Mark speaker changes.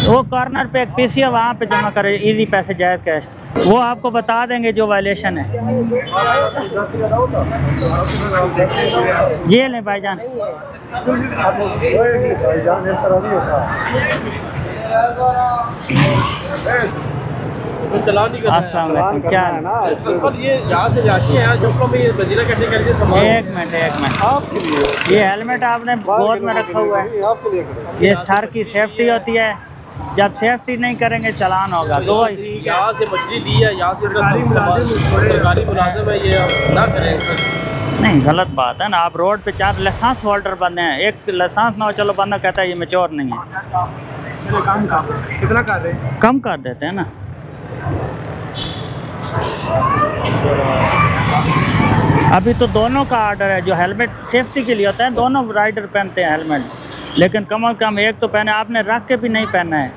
Speaker 1: वो कॉर्नर पे एक पीसी है, वहाँ पे जमा करें, इजी पैसे जायज़ कैश, वो आपको बता देंगे जो वायलेशन है। ये लें भाईजान।
Speaker 2: तो चला नहीं
Speaker 1: अस्सलाम वालेकुम, क्या है ना
Speaker 2: ये यहाँ से जाती है जो बजीरा कैसे करके सामान।
Speaker 1: एक मिनट ये हेलमेट आपने गोद में रखा हुआ है, ये सर की सेफ्टी होती है, जब सेफ्टी नहीं करेंगे चालान होगा। तो
Speaker 2: यहाँ से मछली ली है, यहाँ से सरकारी मुलाजिम है, ये ना करें।
Speaker 1: नहीं, गलत बात है ना। आप रोड पे 4 लाइसेंस होल्डर बंदे हैं, एक लाइसेंस ना हो, चलो बंदा कहता है ये मैच्योर नहीं है,
Speaker 2: कितना कर रहे हैं,
Speaker 1: कम कर देते हैं ना। अभी तो दोनों का ऑर्डर है, जो हेलमेट सेफ्टी के लिए होता है, दोनों राइडर पहनते हैं हेलमेट, लेकिन कम से कम एक तो पहने, आपने रख के भी नहीं पहना है।